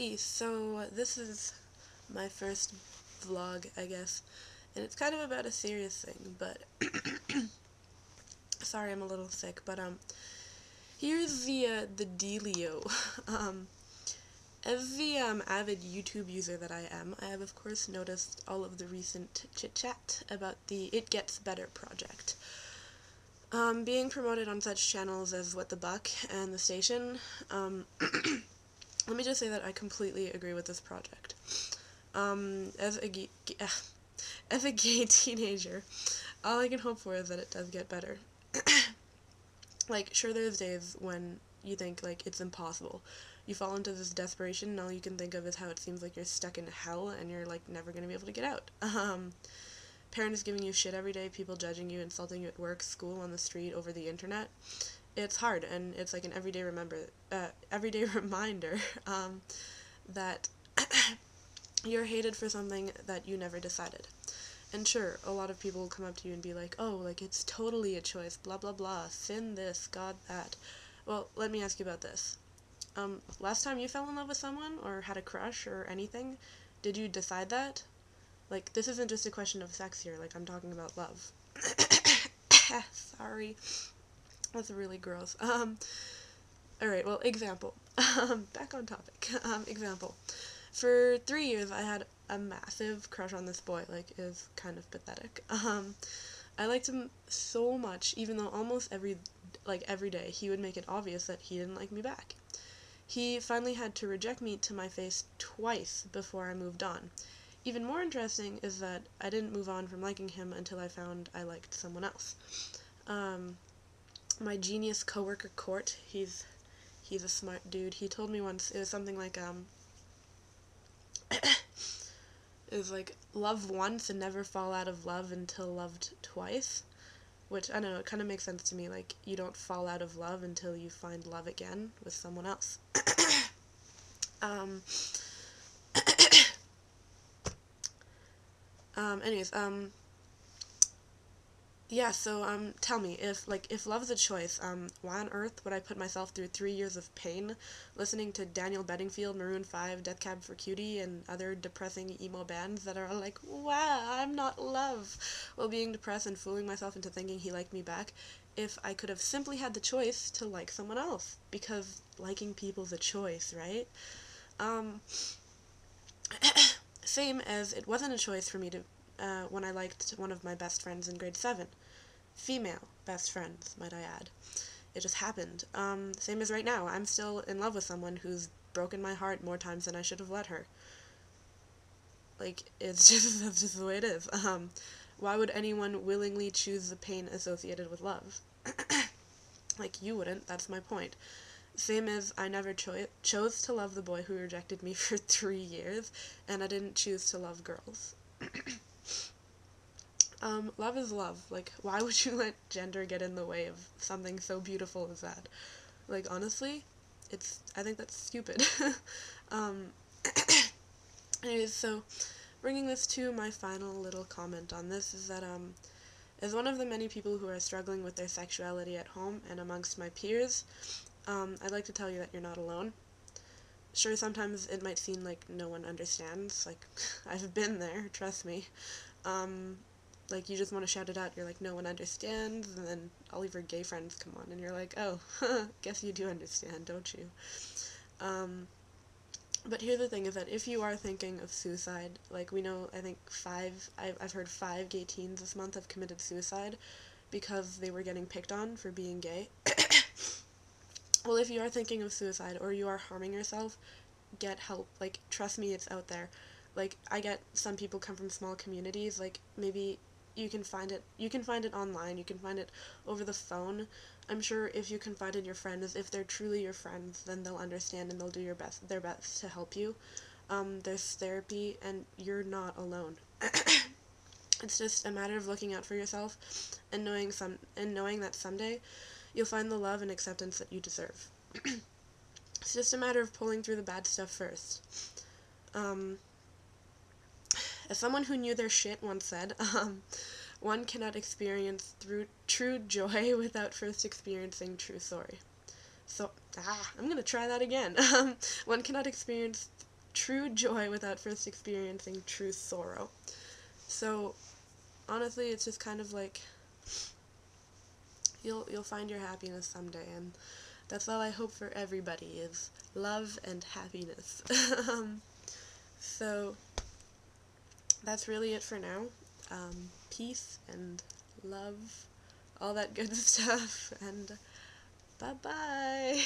Hey, so this is my first vlog, I guess, and it's kind of about a serious thing, but sorry I'm a little sick, but here's the dealio. um, as the avid YouTube user that I am, I have of course noticed all of the recent chit-chat about the It Gets Better project. Being promoted on such channels as What the Buck and The Station, let me just say that I completely agree with this project. As a gay teenager, all I can hope for is that it does get better. Like, sure, there's days when you think, like, it's impossible. You fall into this desperation, and all you can think of is how it seems like you're stuck in hell, and you're, like, never gonna be able to get out. Parents giving you shit every day, people judging you, insulting you at work, school, on the street, over the internet. It's hard, and it's like an everyday reminder, that you're hated for something that you never decided. And sure, a lot of people will come up to you and be like, oh, like, it's totally a choice, blah blah blah, sin this, God that. Well, let me ask you about this. Last time you fell in love with someone, or had a crush, or anything, did you decide that? Like, this isn't just a question of sex here, like, I'm talking about love. Sorry. That's really gross. Alright, well, example. Back on topic. Example. For 3 years, I had a massive crush on this boy. Like, it was kind of pathetic. I liked him so much, even though almost every day, he would make it obvious that he didn't like me back. He finally had to reject me to my face twice before I moved on. Even more interesting is that I didn't move on from liking him until I found I liked someone else. My genius coworker Court, he's a smart dude. He told me once, it was something like, it was like, love once and never fall out of love until loved twice. Which, I don't know, it kind of makes sense to me, like, you don't fall out of love until you find love again with someone else. um, anyways, yeah, so, tell me, if love's a choice, why on earth would I put myself through 3 years of pain, listening to Daniel Bedingfield, Maroon 5, Death Cab for Cutie, and other depressing emo bands that are all like, wow, I'm not love, while being depressed and fooling myself into thinking he liked me back, if I could have simply had the choice to like someone else, because liking people's a choice, right? Same as it wasn't a choice for me to, when I liked one of my best friends in grade 7. Female best friends, might I add. It just happened. Same as right now. I'm still in love with someone who's broken my heart more times than I should have let her. Like, it's just, that's just the way it is. Why would anyone willingly choose the pain associated with love? Like, you wouldn't, that's my point. Same as I never chose to love the boy who rejected me for 3 years, and I didn't choose to love girls. Love is love. Like, why would you let gender get in the way of something so beautiful as that? Like, honestly, I think that's stupid. um, anyways, so, bringing this to my final little comment on this is that, as one of the many people who are struggling with their sexuality at home and amongst my peers, I'd like to tell you that you're not alone. Sure, sometimes it might seem like no one understands, like, I've been there, trust me. Like, you just want to shout it out, you're like, no one understands, and then all of your gay friends come on, and you're like, oh, guess you do understand, don't you? But here's the thing, is that if you are thinking of suicide, like, we know, I think I've heard 5 gay teens this month have committed suicide because they were getting picked on for being gay. Well, if you are thinking of suicide, or you are harming yourself, get help. Like, trust me, it's out there. Like, I get some people come from small communities, like, maybe you can find it online, you can find it over the phone. I'm sure if you confide in your friends, if they're truly your friends, then they'll understand and they'll do their best to help you. There's therapy, and you're not alone. It's just a matter of looking out for yourself and knowing that someday you'll find the love and acceptance that you deserve. It's just a matter of pulling through the bad stuff first. As someone who knew their shit once said, one cannot experience true joy without first experiencing true sorry. So, I'm gonna try that again. One cannot experience true joy without first experiencing true sorrow. So, honestly, it's just kind of like, you'll find your happiness someday, and that's all I hope for everybody, is love and happiness. So, that's really it for now. Peace and love, all that good stuff, and bye-bye!